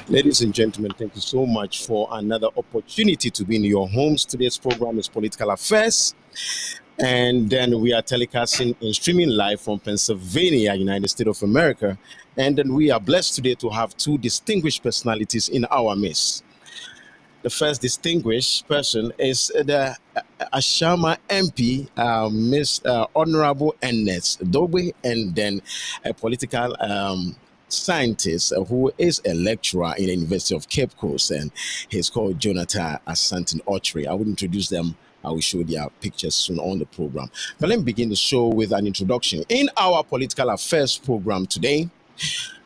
Ladies and gentlemen, thank you so much for another opportunity to be in your homes. Today's program is Political Affairs. And then we are telecasting and streaming live from Pennsylvania, United States of America. And then we are blessed today to have two distinguished personalities in our midst. The first distinguished person is the Ashama MP, Miss Honorable Ernest Dogbe, and then a political scientist who is a lecturer in the University of Cape Coast, and he's called Jonathan Asante Ochre. I will introduce them. I will show their pictures soon on the program. But let me begin the show with an introduction. In our political affairs program today,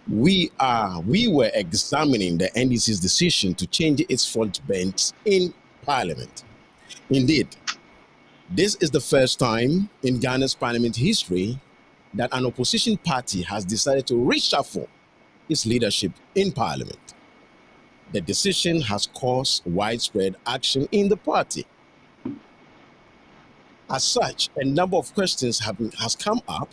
we were examining the NDC's decision to change its front bench in Parliament. Indeed, this is the first time in Ghana's parliament history that an opposition party has decided to reshuffle its leadership in Parliament. The decision has caused widespread action in the party. As such, a number of questions has come up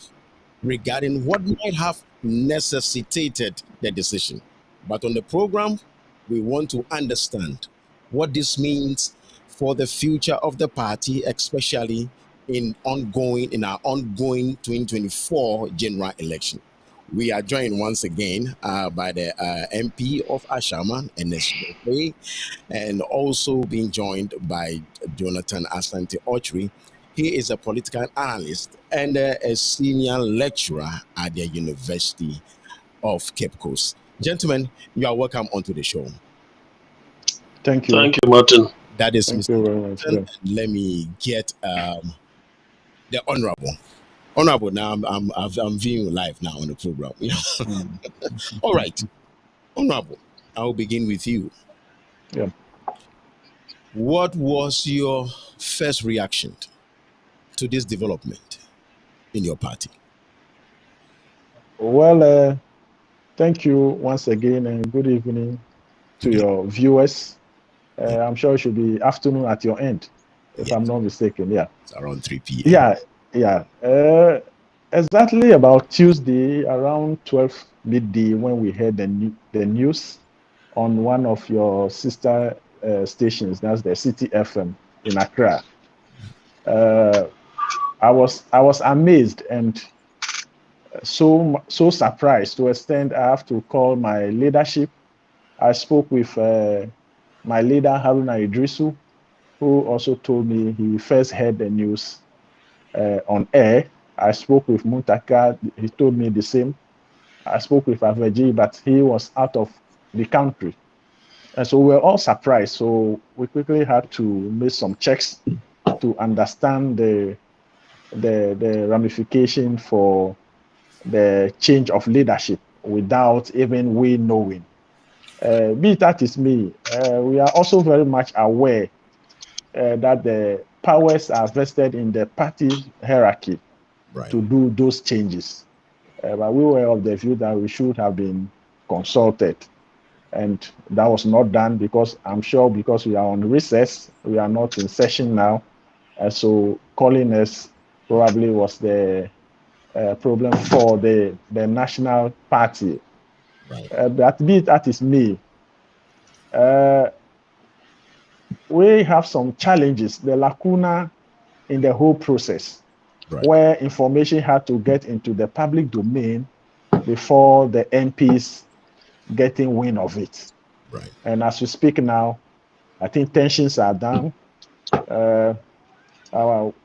regarding what might have necessitated the decision. But on the program, we want to understand what this means for the future of the party, especially in our ongoing 2024 general election. We are joined once again by the MP of Ashama, Ernest Dogbe, and also being joined by Jonathan Asante Ochre. He is a political analyst and a senior lecturer at the University of Cape Coast. Gentlemen, you are welcome onto the show. Thank you. Thank you, Martin. That is Thank Mr. you very much. Yeah. Let me get the honorable. Honorable, now I'm viewing you live now on the program. All right. Honorable, I'll begin with you. Yeah. What was your first reaction to this development in your party? Well, thank you once again, and good evening to your viewers. I'm sure it should be afternoon at your end, if I'm not mistaken. Yeah. It's around 3 p.m. Yeah. Exactly about Tuesday, around 12 midday, when we heard the news on one of your sister stations, that's the City FM in Accra. I was amazed and so surprised to extend I have to call my leadership. I spoke with my leader Haruna Idrisu, who also told me he first heard the news on air. I spoke with Muntaka, he told me the same. I spoke with Aveji, but he was out of the country. And so we were all surprised. So we quickly had to make some checks to understand the ramification for the change of leadership without even we knowing. Be that is me, we are also very much aware that the powers are vested in the party hierarchy to do those changes. But we were of the view that we should have been consulted. And that was not done because I'm sure because we are on recess, we are not in session now. So calling us probably was the problem for the national party. But be that is me. We have some challenges, the lacuna in the whole process, where information had to get into the public domain before the MPs getting wind of it. And as we speak now, I think tensions are down.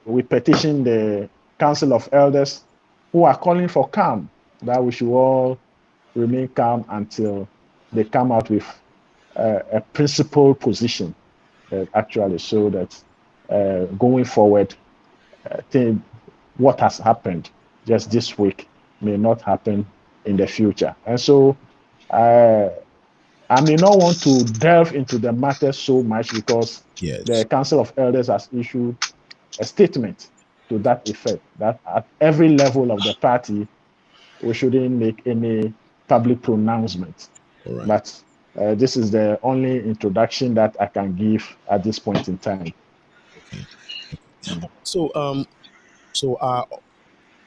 We petition the Council of Elders who are calling for calm, that we should all remain calm until they come out with a principled position, actually, so that going forward, I think what has happened just this week may not happen in the future. And so I may not want to delve into the matter so much because Yes. the Council of Elders has issued a statement to that effect that at every level of the party, we shouldn't make any public pronouncement. All right. But this is the only introduction that I can give at this point in time. Okay. So so uh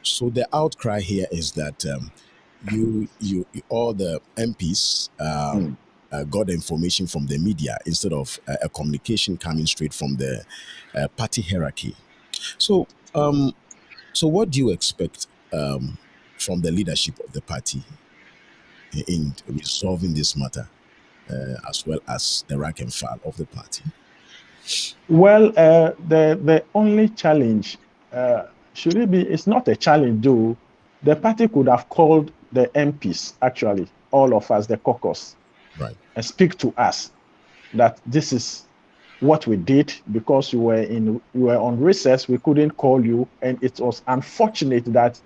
so the outcry here is that you all the MPs got the information from the media instead of a communication coming straight from the party hierarchy. So so what do you expect from the leadership of the party in resolving this matter, as well as the rank and file of the party? Well, the only challenge should it be? It's not a challenge, though. The party could have called the MPs, actually, all of us, the caucus, Right. and speak to us that this is what we did because you were on recess. We couldn't call you, and it was unfortunate that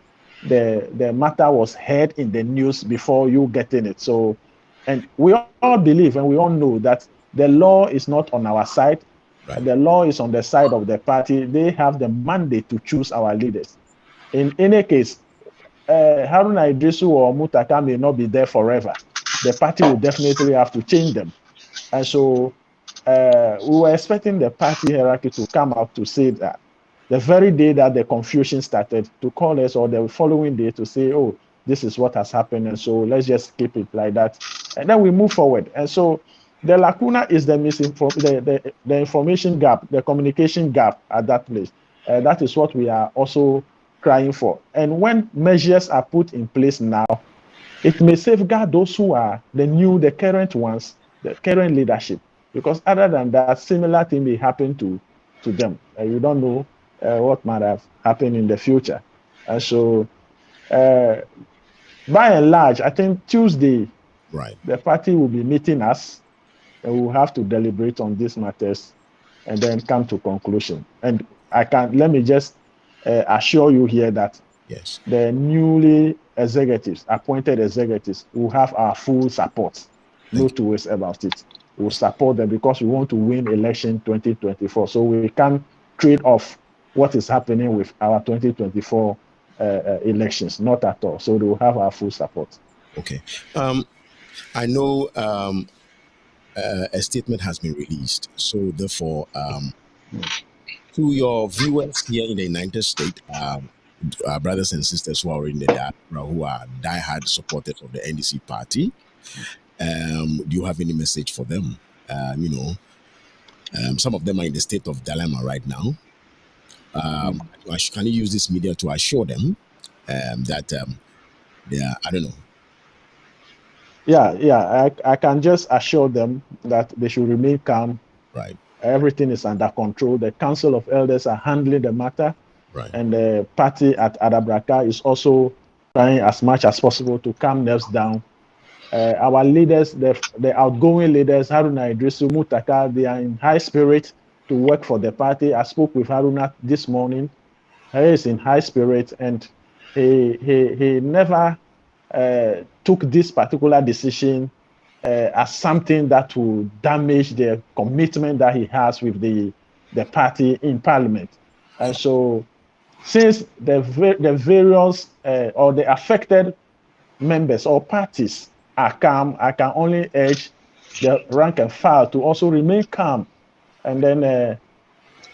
the matter was heard in the news before you getting it. So, and we all believe and we all know that the law is not on our side. Right. The law is on the side of the party. They have the mandate to choose our leaders. In any case, Haruna Idrisu or Mutaka may not be there forever. The party will definitely have to change them. And so we were expecting the party hierarchy to come out to say that the very day that the confusion started, to call us, or the following day to say, oh, this is what has happened. And so let's just keep it like that. And then we move forward. And so the lacuna is the information gap, the communication gap at that place. That is what we are also crying for. And when measures are put in place now, it may safeguard those who are the current ones, the current leadership. Because other than that, similar thing may happen to them. You don't know what might have happened in the future. And so, by and large, I think Tuesday, Right. the party will be meeting us, and we'll have to deliberate on these matters and then come to conclusion. And let me just assure you here that Yes. the newly appointed executives will have our full support. No two ways about it. We'll support them because we want to win election 2024. So we can't trade off what is happening with our 2024 elections, not at all. So they will have our full support. Okay. I know a statement has been released. So therefore, to your viewers here in the United States, our brothers and sisters who are in the diaspora, who are diehard supporters of the NDC party, do you have any message for them? Some of them are in the state of dilemma right now. Can you use this media to assure them that they are, I don't know. Yeah, I can just assure them that they should remain calm. Right. Everything is under control. The Council of Elders are handling the matter. Right. And the party at Adabraka is also trying as much as possible to calm nerves down. Our leaders, the outgoing leaders, Haruna Idrisu, Mutaka, they are in high spirit to work for the party. I spoke with Haruna this morning. He is in high spirit, and he never took this particular decision as something that will damage the commitment that he has with the party in Parliament. And so, since the various or the affected members or parties are calm, I can only urge the rank and file to also remain calm, and then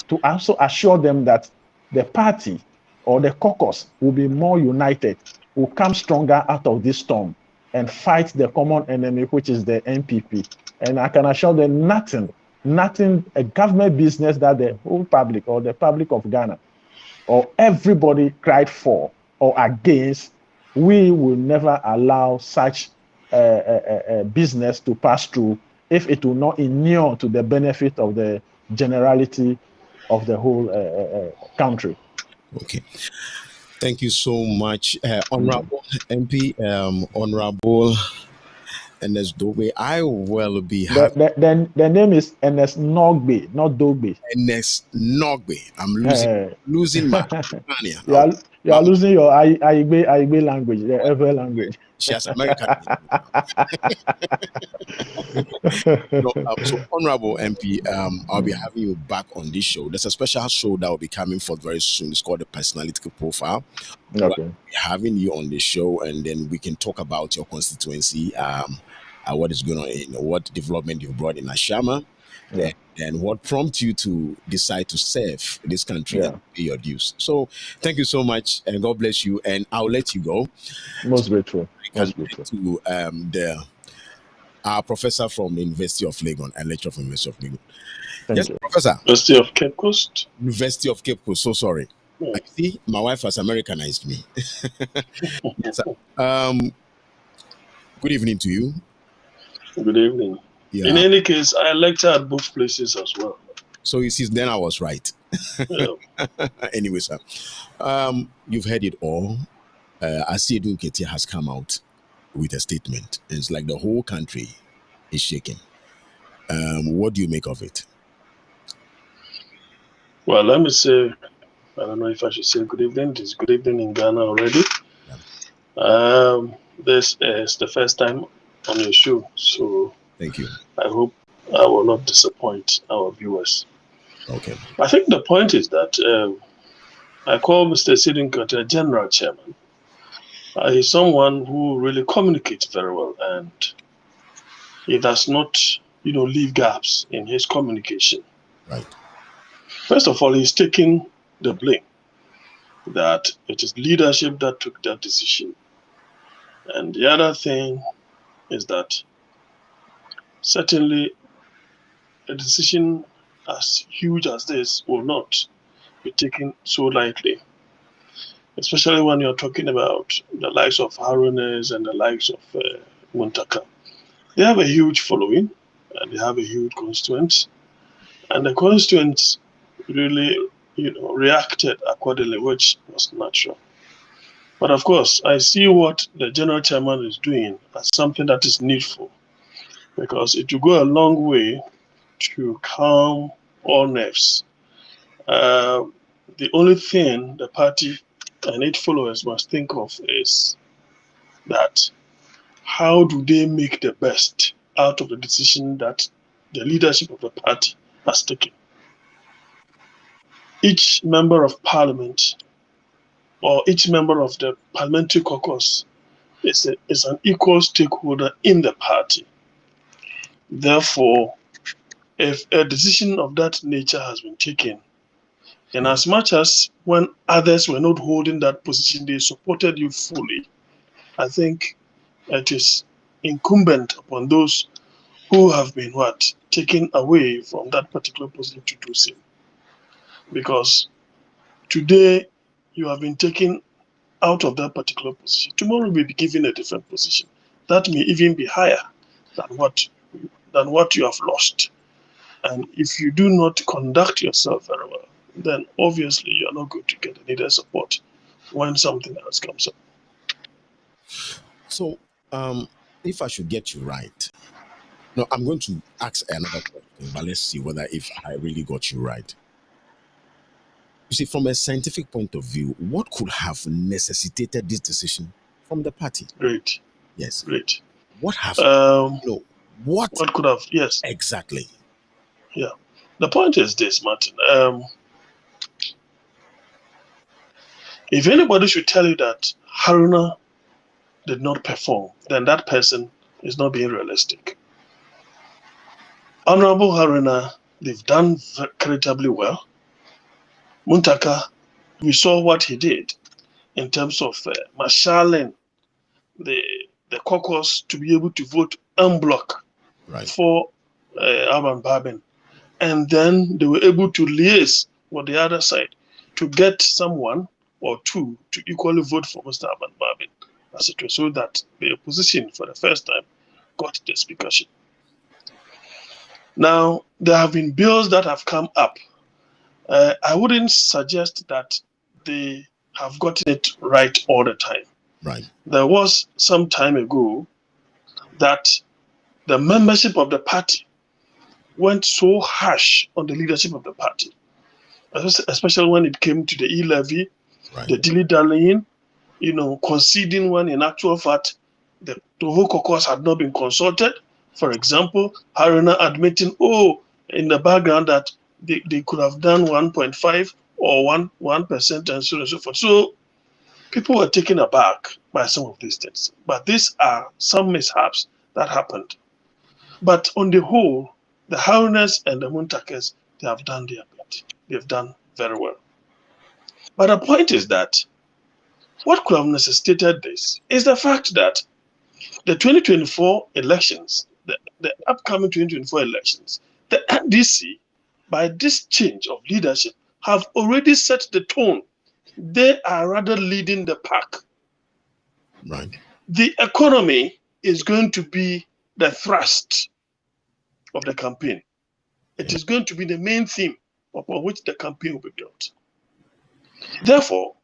to also assure them that the party or the caucus will be more united, will come stronger out of this storm and fight the common enemy, which is the NPP. And I can assure them nothing, a government business that the whole public or the public of Ghana or everybody cried for or against, we will never allow such business to pass through if it will not inure to the benefit of the generality of the whole country. Okay. Thank you so much, Honorable MP, Honorable Ernest Dogbe. I will be happy. The name is Ernest Nogbe, not Dogbe. Ernest Nogbe. I'm losing my Spanish. You are losing your Aigbe language, the Ewe language. She has American. No, so Honorable MP, I'll be having you back on this show. There's a special show that will be coming forth very soon. It's called the Personality Profile. We'll Okay. be having you on the show, and then we can talk about your constituency, what is going on, what development you've brought in Ashama, Yeah. and what prompted you to decide to serve this country Yeah. and pay your dues. So, thank you so much, and God bless you. And I'll let you go. Most grateful. I can Most get grateful. to our professor from the University of Legon and lecturer from the University of Legon. Thank Yes, you. Professor. University of Cape Coast. University of Cape Coast. So sorry. Yeah. I see, my wife has Americanized me. Yes, sir. Good evening to you. Good evening. Yeah. In any case, I lecture at both places as well. So you see, then I was right. Yeah. Anyway, sir, you've heard it all. Asiedu Nketia has come out with a statement. It's like the whole country is shaking. What do you make of it? Well, let me say, I don't know if I should say good evening. It is good evening in Ghana already. Yeah. This is the first time on your show, so Thank you. I hope I will not disappoint our viewers. Okay. I think the point is that I call Mr. Sidin Kata General Chairman. He's someone who really communicates very well, and he does not, leave gaps in his communication. Right. First of all, he's taking the blame that it is leadership that took that decision. And the other thing is that certainly a decision as huge as this will not be taken so lightly, especially when you're talking about the likes of Harunes and the likes of Muntaka. They have a huge following and they have a huge constituents, and the constituents really, reacted accordingly, which was natural. But of course, I see what the general chairman is doing as something that is needful, because it will go a long way to calm all nerves. The only thing the party and its followers must think of is that how do they make the best out of the decision that the leadership of the party has taken. Each member of parliament or each member of the parliamentary caucus is an equal stakeholder in the party. Therefore, if a decision of that nature has been taken, in as much as when others were not holding that position, they supported you fully, I think it is incumbent upon those who have been taken away from that particular position to do so. Because today you have been taken out of that particular position. Tomorrow you'll be given a different position. That may even be higher than what you have lost. And if you do not conduct yourself very well, then obviously you are not going to get the needed support when something else comes up. So, if I should get you right, no, I'm going to ask another question, but let's see whether if I really got you right. You see, from a scientific point of view, what could have necessitated this decision from the party? Great. Yes. Great. What have what could have? Yes. Exactly. Yeah. The point is this, Martin. If anybody should tell you that Haruna did not perform, then that person is not being realistic. Honorable Haruna, they've done creditably well. Muntaka, we saw what he did in terms of marshalling the caucus to be able to vote en bloc for Alban Babin. And then they were able to liaise with the other side to get someone or two to equally vote for Mr. Alban Babin, as it was, so that the opposition for the first time got the speakership. Now, there have been bills that have come up. I wouldn't suggest that they have gotten it right all the time. Right. There was some time ago that the membership of the party went so harsh on the leadership of the party, especially when it came to the e-levy Right. The dilly-dallying, conceding when in actual fact the whole caucus had not been consulted. For example, Haruna admitting, in the background that they could have done 1.5 or 1% and so on and so forth. So people were taken aback by some of these things. But these are some mishaps that happened. But on the whole, the Harunas and the Muntakers, they have done their bit. They've done very well. But the point is that what could have necessitated this is the fact that the 2024 elections, the upcoming 2024 elections, the NDC, by this change of leadership, have already set the tone. They are rather leading the pack. Right. The economy is going to be the thrust of the campaign. It is going to be the main theme upon which the campaign will be built. Therefore,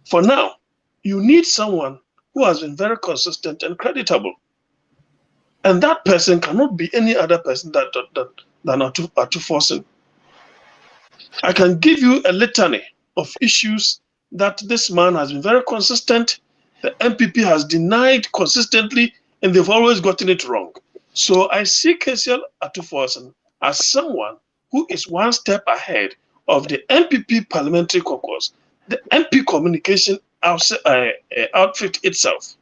for now, you need someone who has been very consistent and creditable. And that person cannot be any other person than Atuforsen. I can give you a litany of issues that this man has been very consistent. The MPP has denied consistently, and they've always gotten it wrong. So I see Kesiel Atuforsen as someone who is one step ahead of the MPP parliamentary caucus, the MP communication outfit itself,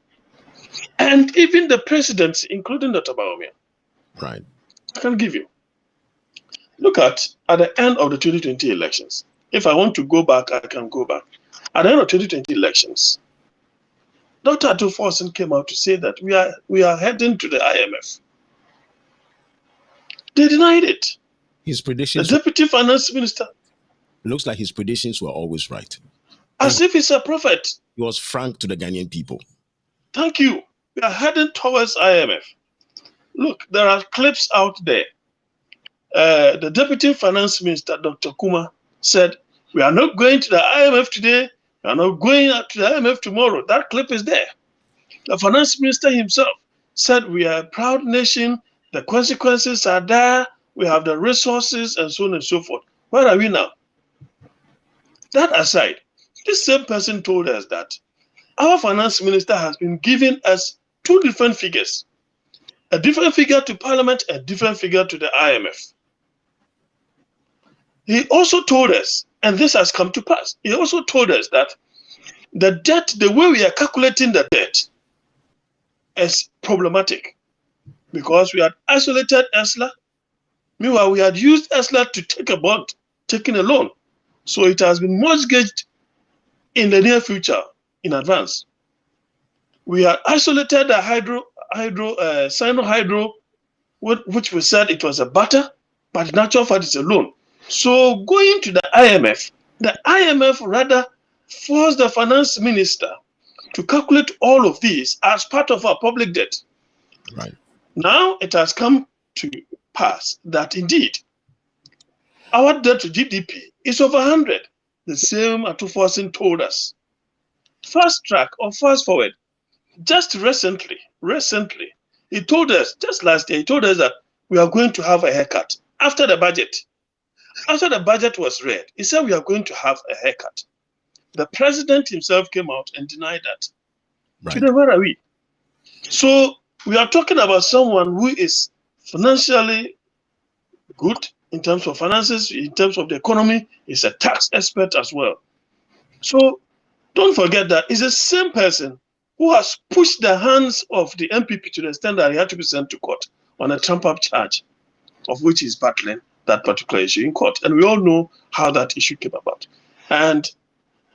and even the presidency, including Dr. Bawumia. Right. I can give you. Look at the end of the 2020 elections. If I want to go back, I can go back. At the end of 2020 elections, Dr. Atuforsen came out to say that we are heading to the IMF. They denied it. His predictions. The deputy finance minister. Looks like his predictions were always right. As if he's a prophet. He was frank to the Ghanaian people. Thank you. We are heading towards IMF. Look, there are clips out there. The deputy finance minister, Dr. Kuma, said, we are not going to the IMF today. We are not going to the IMF tomorrow. That clip is there. The finance minister himself said, we are a proud nation. The consequences are there. We have the resources and so on and so forth. Where are we now? That aside, this same person told us that our finance minister has been giving us two different figures. A different figure to Parliament, a different figure to the IMF. He also told us, and this has come to pass, he also told us that the debt, the way we are calculating the debt, is problematic because we had isolated ESLA. Meanwhile, we had used ESLA to take a bond, taking a loan. So it has been mortgaged in the near future in advance. We had isolated the Sino-Hydro, which we said it was a barter, but in actual fact it's a loan. So going to the IMF rather forced the finance minister to calculate all of these as part of our public debt. Right. Now it has come to pass that indeed our debt to GDP is over 100. The same Atuforsen told us. Fast track or fast forward, just recently, he told us, just last year, he told us that we are going to have a haircut after the budget. After the budget was read, he said we are going to have a haircut. The president himself came out and denied that. Right. Today, where are we? So we are talking about someone who is financially good in terms of finances, in terms of the economy. He's a tax expert as well. So don't forget that he's the same person who has pushed the hands of the MPP to the extent that he had to be sent to court on a trump-up charge, of which he's battling that particular issue in court. And we all know how that issue came about. And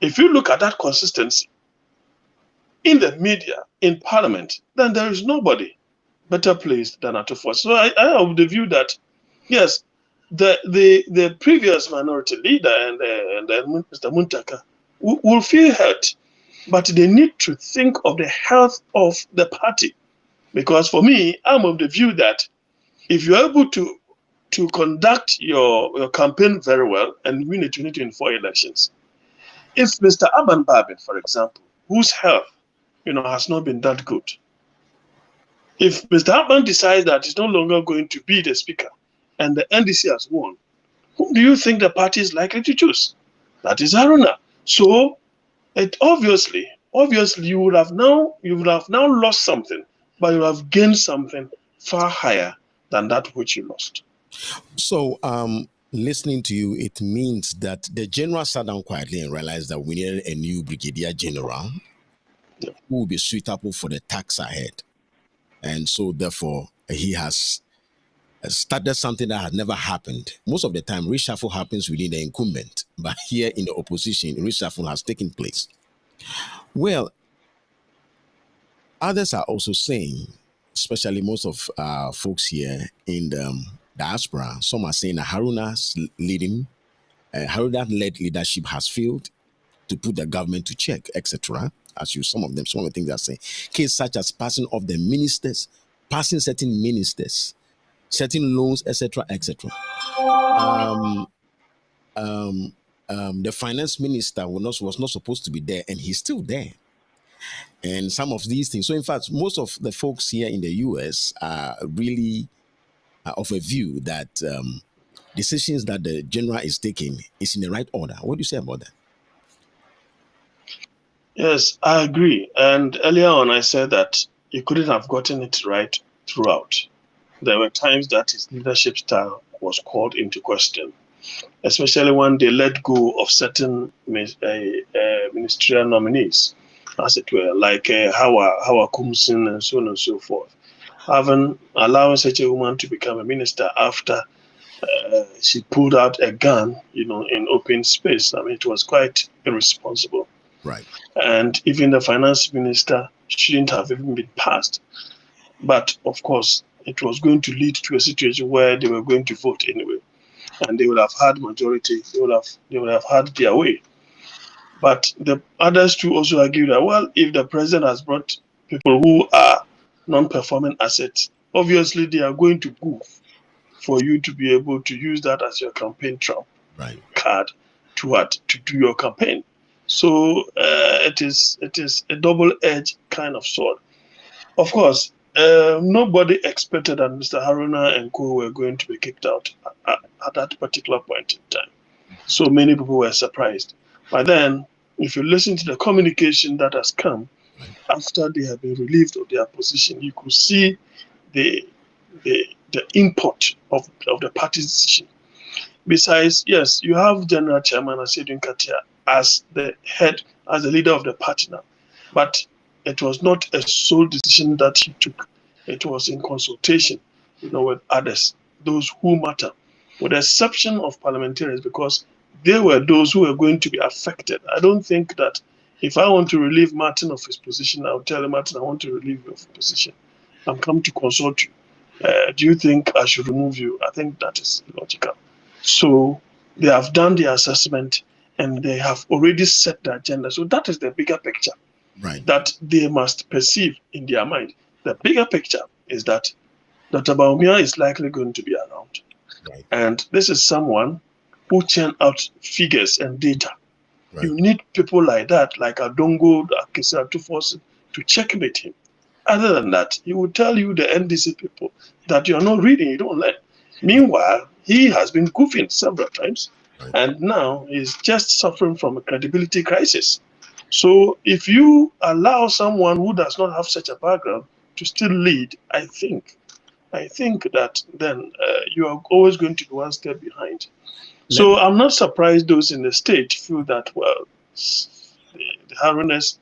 if you look at that consistency in the media, in Parliament, then there is nobody better placed than Atuforsen. So I have the view that, yes, the previous minority leader and Mr. Muntaka will feel hurt, but they need to think of the health of the party. Because for me, I'm of the view that if you're able to conduct your campaign very well and win the 2024 elections, if Mr. Aban Babe, for example, whose health has not been that good, if Mr. Aban decides that he's no longer going to be the speaker and the NDC has won, whom do you think the party is likely to choose? That is Haruna. So it obviously you would have now lost something, but you have gained something far higher than that which you lost. So, listening to you, it means that the general sat down quietly and realized that we needed a new brigadier general Yeah. who will be suitable for the task ahead. And so, therefore, he has started something that had never happened. Most of the time, reshuffle happens within the incumbent, but here in the opposition, reshuffle has taken place. Well, others are also saying, especially most of folks here in the diaspora, some are saying that Haruna's leading, Haruna-led leadership has failed to put the government to check, etc. As you, some of the things they are saying, cases such as passing off the ministers, passing certain ministers, certain loans, etc., etc. The finance minister was not supposed to be there, and he's still there. And some of these things. So, in fact, most of the folks here in the US are really of a view that decisions that the general is taking is in the right order. What do you say about that? Yes, I agree. And earlier on, I said that you couldn't have gotten it right throughout. There were times that his leadership style was called into question, especially when they let go of certain ministerial nominees, as it were, like Hawa Kumsin and so on and so forth. Allowing such a woman to become a minister after she pulled out a gun, in open space. I mean, it was quite irresponsible. Right. And even the finance minister shouldn't have even been passed. But of course, it was going to lead to a situation where they were going to vote anyway, and they would have had majority. They would have had their way. But the others too also argue that, well, if the president has brought people who are non-performing assets, obviously they are going to move for you to be able to use that as your campaign trump card to do your campaign. So it is a double-edged kind of sword. Of course, nobody expected that Mr. Haruna and co were going to be kicked out at that particular point in time. So many people were surprised. But then, if you listen to the communication that has come after they have been relieved of their position, you could see the import of the party's decision. Besides, yes, you have General Chairman Asedun Katia as the head, as the leader of the party now. But it was not a sole decision that he took. It was in consultation, with others, those who matter, with the exception of parliamentarians, because they were those who were going to be affected. I don't think that if I want to relieve Martin of his position, I'll tell him, Martin, I want to relieve you of your position. I'm come to consult you. Do you think I should remove you? I think that is illogical. So they have done the assessment and they have already set the agenda. So that is the bigger picture that they must perceive in their mind. The bigger picture is that Dr. Baumia is likely going to be around. And this is someone who churn out figures and data. You need people like that, like Adongo, Akisa Tufosi, to checkmate him. Other than that, he will tell you, the NDC people, that you're not reading, you don't learn. Meanwhile, he has been goofing several times, and now he's just suffering from a credibility crisis. So if you allow someone who does not have such a background to still lead, I think that then you are always going to be one step behind. So I'm not surprised those in the state feel that, well, the Harunas,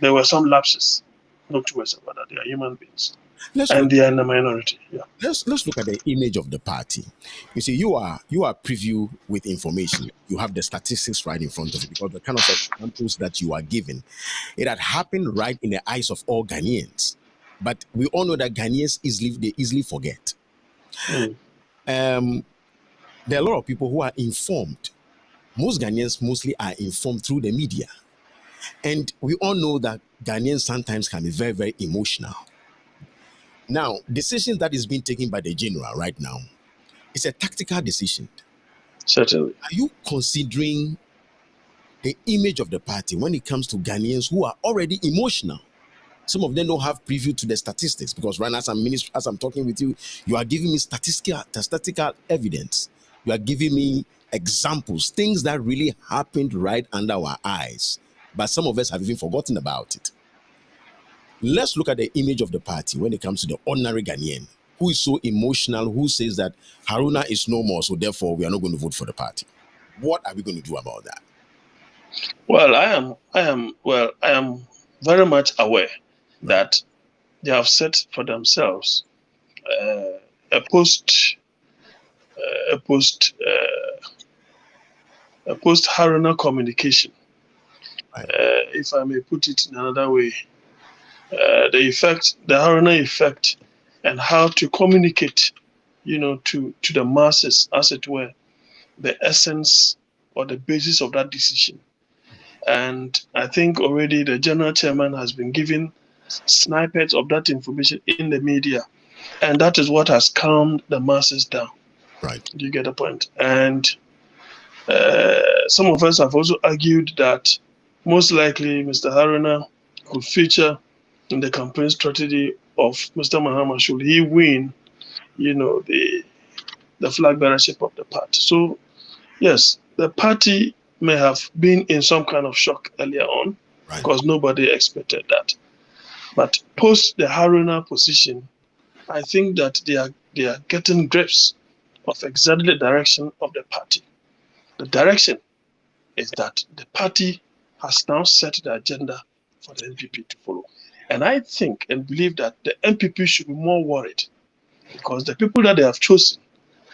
there were some lapses. No two ways about that. They are human beings. And they are in the minority. Yeah. Let's look at the image of the party. You see, you are preview with information. You have the statistics right in front of you, because the kind of examples that you are given, it had happened right in the eyes of all Ghanaians. But we all know that Ghanaians easily forget. There are a lot of people who are informed. Most Ghanaians mostly are informed through the media. And we all know that Ghanaians sometimes can be very, very emotional. Now, decisions that is being taken by the general right now, it's a tactical decision. Certainly. Are you considering the image of the party when it comes to Ghanaians who are already emotional? Some of them don't have preview to the statistics, because right now, as I'm talking with you, you are giving me statistical evidence. You are giving me examples, things that really happened right under our eyes, but some of us have even forgotten about it. Let's look at the image of the party when it comes to the ordinary Ghanaian who is so emotional, who says that Haruna is no more, so therefore we are not going to vote for the party. What are we going to do about that? Well, I am very much aware that they have set for themselves a post Haruna communication. Right. If I may put it in another way, the Haruna effect, and how to communicate, to the masses, as it were, the essence or the basis of that decision. And I think already the general chairman has been given snippets of that information in the media, and that is what has calmed the masses down. Right. Do you get the point? And some of us have also argued that most likely Mr. Haruna could feature in the campaign strategy of Mr. Mahama should he win, the flag bearership of the party. So yes, the party may have been in some kind of shock earlier on, because nobody expected that. But post the Haruna position, I think that they are getting grips of exactly the direction of the party. The direction is that the party has now set the agenda for the NPP to follow. And I think and believe that the NPP should be more worried, because the people that they have chosen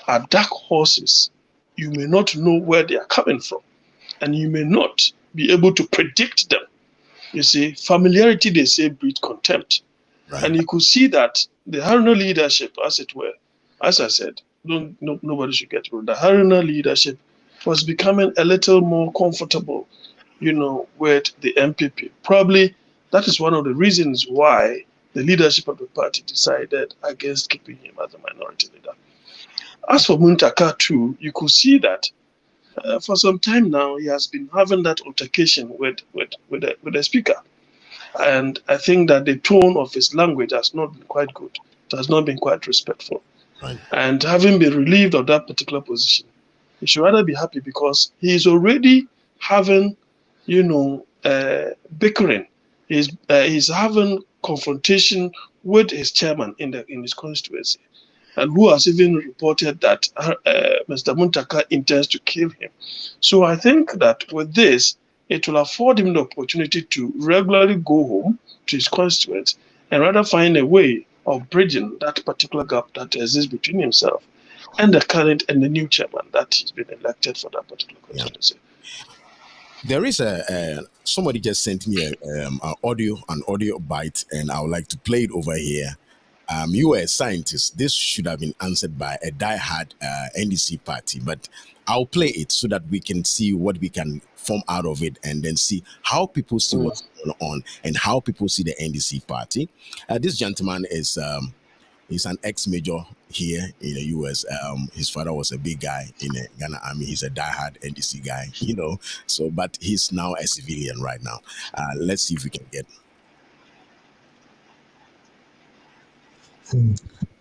are dark horses. You may not know where they are coming from, and you may not be able to predict them. You see, familiarity, they say, breeds contempt. Right. And you could see that the Haruna leadership, as it were, as I said, nobody should get wrong. The Haruna leadership was becoming a little more comfortable, with the NPP. Probably that is one of the reasons why the leadership of the party decided against keeping him as a minority leader. As for Muntaka too, you could see that for some time now he has been having that altercation with the speaker. And I think that the tone of his language has not been quite good. It has not been quite respectful. Right. And having been relieved of that particular position, he should rather be happy, because he is already having, bickering. He's having confrontation with his chairman in his constituency, and who has even reported that Mr. Muntaka intends to kill him. So I think that with this, it will afford him the opportunity to regularly go home to his constituents and rather find a way of bridging that particular gap that exists between himself and the current and the new chairman that he's been elected for that particular constituency. There is somebody just sent me an audio bite, and I would like to play it over here. You are a scientist. This should have been answered by a diehard NDC party, but I'll play it so that we can see what we can form out of it, and then see how people see what's going on and how people see the NDC party. This gentleman is he's an ex-major here in the US. His father was a big guy in the Ghana Army. He's a diehard NDC guy, So, but he's now a civilian right now. Let's see if we can get.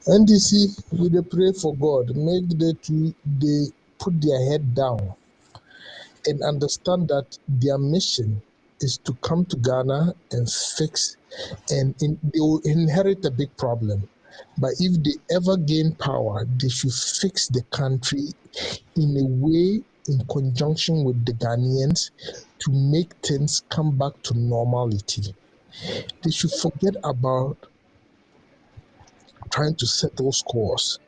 NDC, we dey pray for God, make they put their head down and understand that their mission is to come to Ghana and fix, and they will inherit a big problem. But if they ever gain power, they should fix the country in a way in conjunction with the Ghanaians to make things come back to normality. They should forget about trying to settle scores.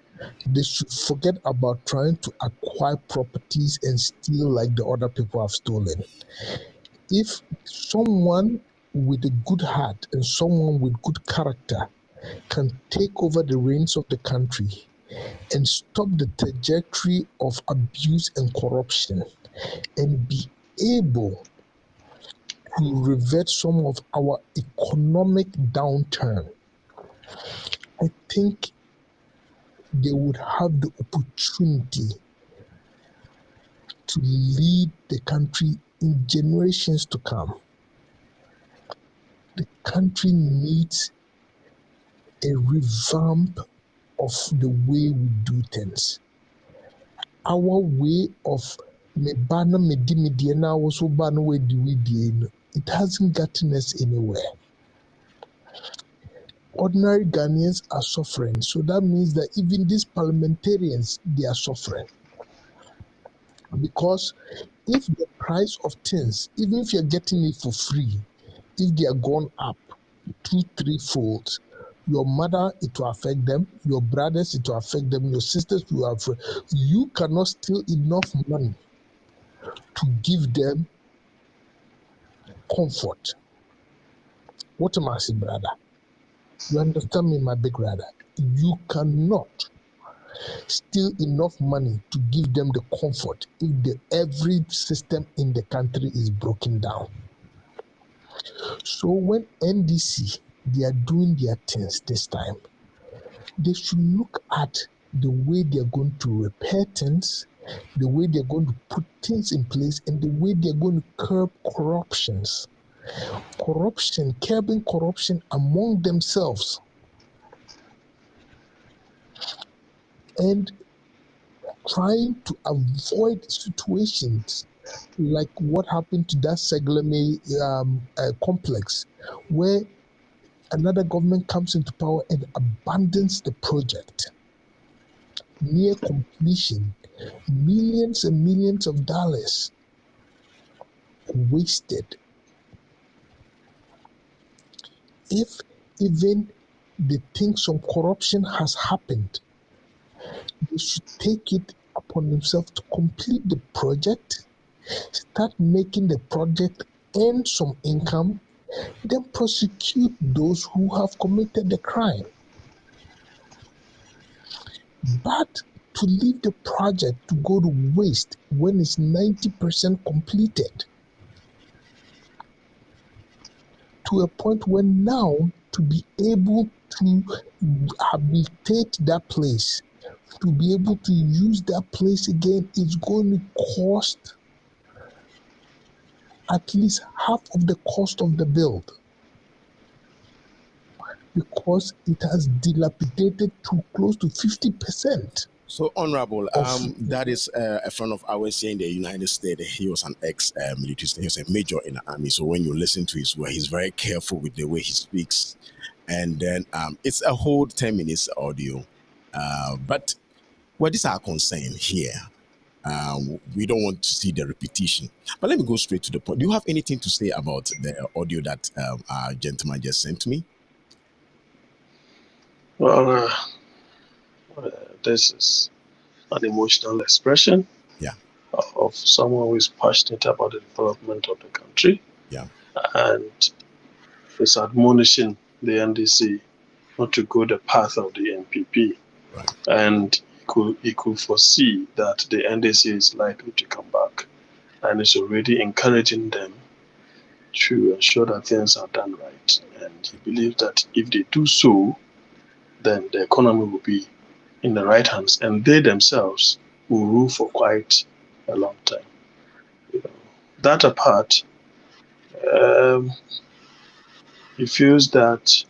They should forget about trying to acquire properties and steal like the other people have stolen. If someone with a good heart and someone with good character can take over the reins of the country and stop the trajectory of abuse and corruption and be able to revert some of our economic downturn, I think they would have the opportunity to lead the country in generations to come. The country needs a revamp of the way we do things. our way of me banner me di me die na also banner we die, it hasn't gotten us anywhere. Ordinary Ghanaians are suffering, so that means that even these parliamentarians, they are suffering. Because if the price of things, even if you're getting it for free, if they are gone up 2-3 folds, your mother, it will affect them, your brothers, it will affect them, your sisters will affect. You cannot steal enough money to give them comfort. What am I saying, brother? You understand me, my big brother? You cannot steal enough money to give them the comfort if every system in the country is broken down. So when NDC, they are doing their things this time, they should look at the way they're going to repair things, the way they're going to put things in place, and the way they're going to curb curbing corruption among themselves. And trying to avoid situations like what happened to that Segleme complex, where another government comes into power and abandons the project. Near completion, millions and millions of dollars wasted. If even they think some corruption has happened, they should take it upon themselves to complete the project, start making the project earn some income, then prosecute those who have committed the crime. But to leave the project to go to waste when it's 90% completed, to a point where now to be able to habitate that place, to be able to use that place again, is going to cost at least half of the cost of the build, because it has dilapidated to close to 50%. So, Honorable, that is a friend of ours here in the United States. He was an ex-military. He was a major in the army. So when you listen to his word, he's very careful with the way he speaks. And then it's a whole 10 minutes audio. But what is our concern here? We don't want to see the repetition. But let me go straight to the point. Do you have anything to say about the audio that our gentleman just sent to me? Well, this is an emotional expression of someone who is passionate about the development of the country. Yeah. And is admonishing the NDC not to go the path of the NPP. Right. And he could foresee that the NDC is likely to come back, and is already encouraging them to ensure that things are done right. And he believes that if they do so, then the economy will be in the right hands, and they themselves will rule for quite a long time. That apart, he feels that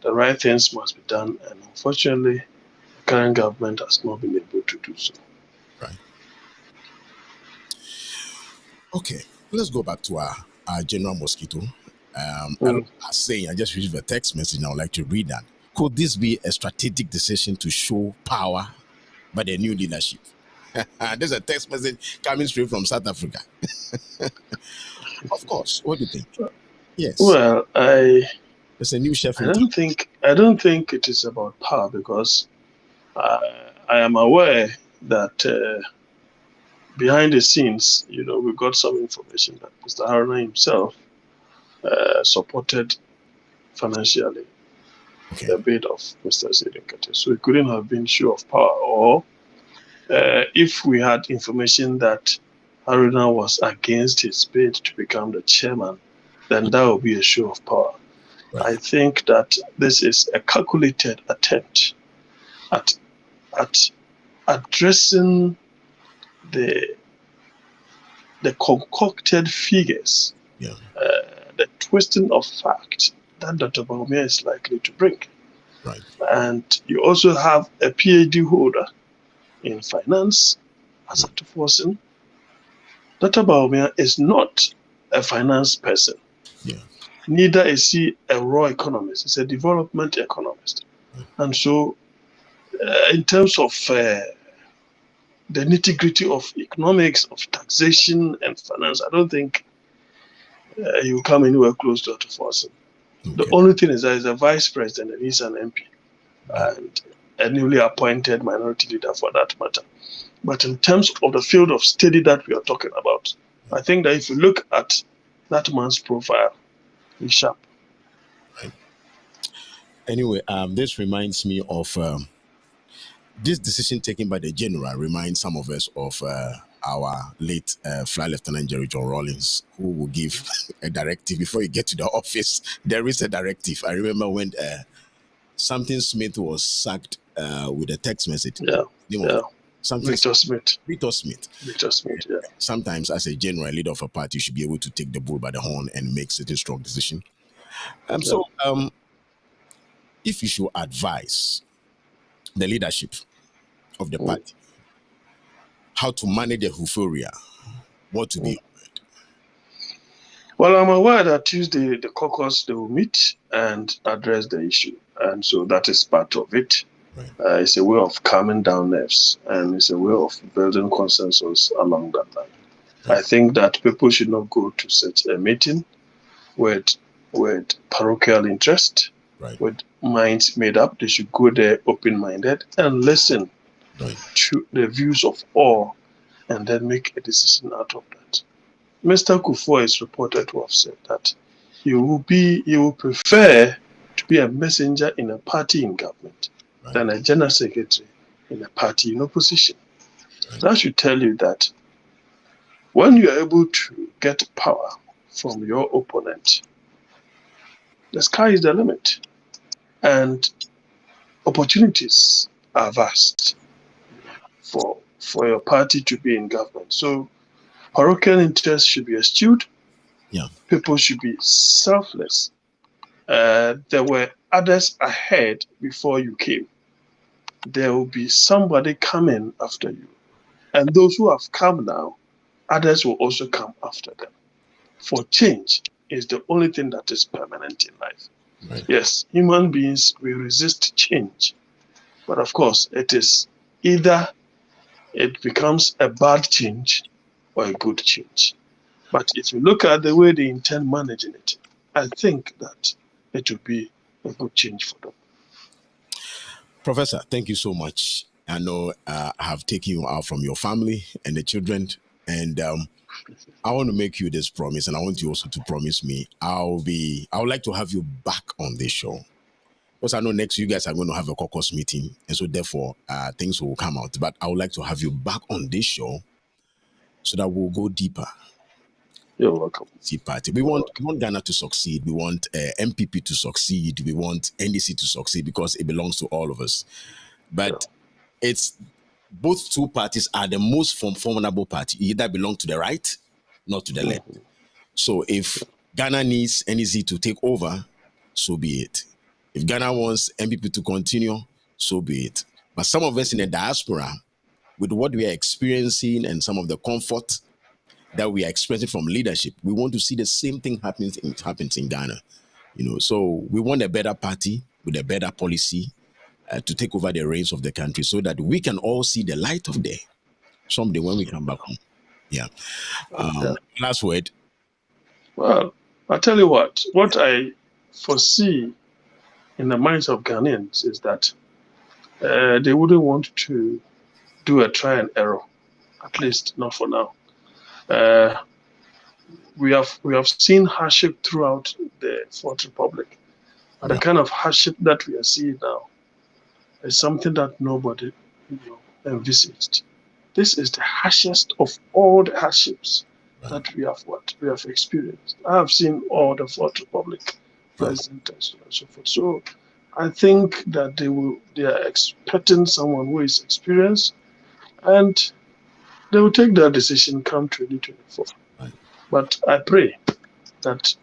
the right things must be done, and unfortunately, the current government has not been able to do so. Right. Okay, let's go back to our General Mosquito. I just received a text message and I would like to read that. Could this be a strategic decision to show power by the new leadership? There's a text message coming straight from South Africa. Of course. What do you think? Yes. Well, there's a new chef. I don't think it is about power, because I am aware that behind the scenes, we got some information that Mr. Haruna himself supported financially the bid of Mr. Ndc. So it couldn't have been show of power. Or if we had information that Haruna was against his bid to become the chairman, then that would be a show of power. Right. I think that this is a calculated attempt at addressing the concocted figures, the twisting of fact that Dr. Bawumia is likely to bring. Right. And you also have a PhD holder in finance as a person. Dr. Baumia is not a finance person. Yeah. Neither is he a raw economist. He's a development economist. And so, in terms of the nitty-gritty of economics, of taxation and finance, I don't think he will come anywhere close to Dr. Forson. Okay. The only thing is that he's a vice president and he's an MP and a newly appointed minority leader for that matter. But in terms of the field of study that we are talking about, I think that if you look at that man's profile, he's sharp. Anyway, this reminds me of this decision taken by the general. Reminds some of us of our late Flight Lieutenant Jerry John Rawlings, who will give a directive before you get to the office. There is a directive. I remember when something Smith was sacked with a text message. Something Victor Smith. Victor Smith. Victor Smith, yeah. Sometimes, as a general leader of a party, you should be able to take the bull by the horn and make certain strong decision. So, if you should advise the leadership of the party how to manage the euphoria, what to be? Well, I'm aware that Tuesday the caucus they will meet and address the issue, and so that is part of it. Right. It's a way of calming down nerves, and it's a way of building consensus along that line. Right. I think that people should not go to such a meeting with parochial interest, with minds made up. They should go there open-minded and listen to the views of all, and then make a decision out of that. Mr. Kufuor is reported to have said that he will prefer to be a messenger in a party in government than a general secretary in a party in opposition. That should tell you that when you are able to get power from your opponent, the sky is the limit, and opportunities are vast for your party to be in government. So parochial interests should be eschewed. Yeah. People should be selfless. There were others ahead before you came. There will be somebody coming after you. And those who have come now, others will also come after them. For change is the only thing that is permanent in life. Right. Yes, human beings will resist change. But of course, it is either it becomes a bad change or a good change. But if you look at the way they intend managing it, I think that it will be a good change for them. Professor, thank you so much. I know I have taken you out from your family and the children, and I want to make you this promise, and I want you also to promise me I would like to have you back on this show. Because I know next you guys are going to have a caucus meeting, and so therefore things will come out. But I would like to have you back on this show so that we'll go deeper. You're welcome. Party. We want Ghana to succeed. We want MPP to succeed. We want NDC to succeed because it belongs to all of us. But it's both two parties are the most formidable party. You either belong to the right, not to the left. So if Ghana needs NDC to take over, so be it. If Ghana wants MPP to continue, so be it. But some of us in the diaspora, with what we are experiencing and some of the comfort that we are experiencing from leadership, we want to see the same thing happens in Ghana. So we want a better party with a better policy to take over the reins of the country so that we can all see the light of day someday when we come back home. Yeah. Last word. Well, I'll tell you what I foresee in the minds of Ghanaians is that they wouldn't want to do a try and error, at least not for now. We have seen hardship throughout the Fourth Republic, but the kind of hardship that we are seeing now is something that nobody envisaged. This is the harshest of all the hardships that we have experienced. I have seen all the Fourth Republic presidents and so forth. So I think that they are expecting someone who is experienced, and they will take their decision come 2024. Right. But I pray that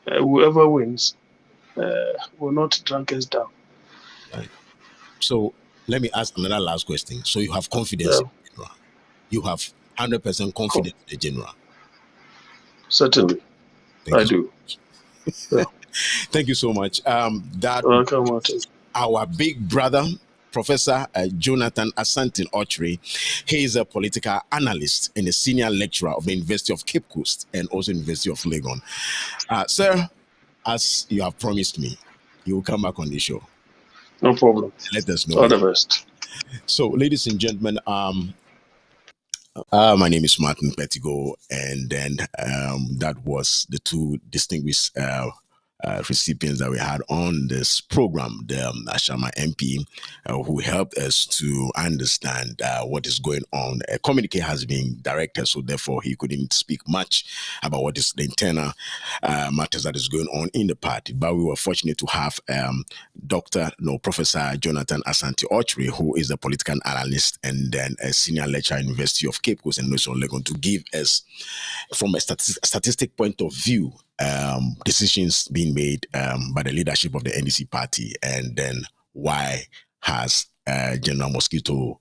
whoever wins will not drag us down. Right. So Let me ask another last question. So you have confidence Yeah, in the general. You have 100% cool. confidence in the general. Certainly, Thank I you. do. Yeah. Thank you so much. That Welcome, Martin. our big brother, Professor Jonathan Asante Ochre. He is a political analyst and a senior lecturer of the University of Cape Coast and also University of Legon. Sir, as you have promised me, you will come back on the show. No problem. Let us know All it. the best. So, ladies and gentlemen, my name is Martin Petigo, and then that was the two distinguished recipients that we had on this program, the Ashama MP, who helped us to understand what is going on. A communique has been directed, so therefore he couldn't speak much about what is the internal matters that is going on in the party. But we were fortunate to have Professor Jonathan Asante Ochre, who is a political analyst and then a senior lecturer at University of Cape Coast and National Legon, to give us, from a statistic point of view, decisions being made by the leadership of the NDC party, and then why has General Mosquito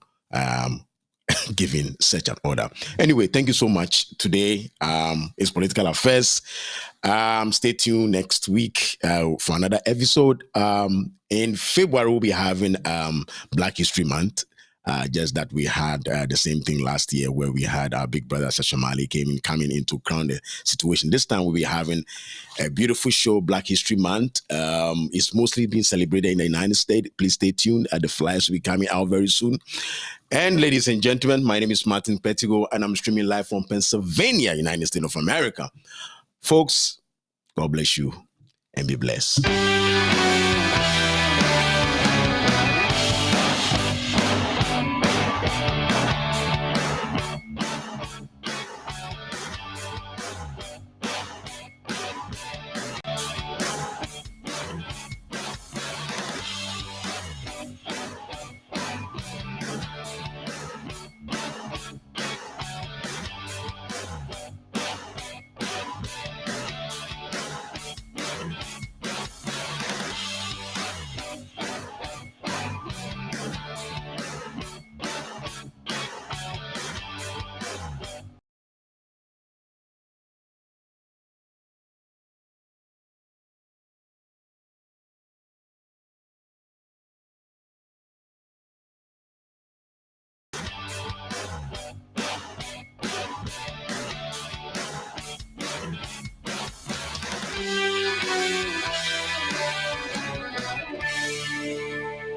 given such an order. Anyway, thank you so much. Today is Political Affairs. Stay tuned next week for another episode. In February, we'll be having Black History Month. Just that we had the same thing last year where we had our big brother Sashamali coming in to crown the situation. This time we'll be having a beautiful show, Black History Month. It's mostly being celebrated in the United States. Please stay tuned. The flyers will be coming out very soon. And ladies and gentlemen, my name is Martin Petigo, and I'm streaming live from Pennsylvania, United States of America. Folks, God bless you and be blessed.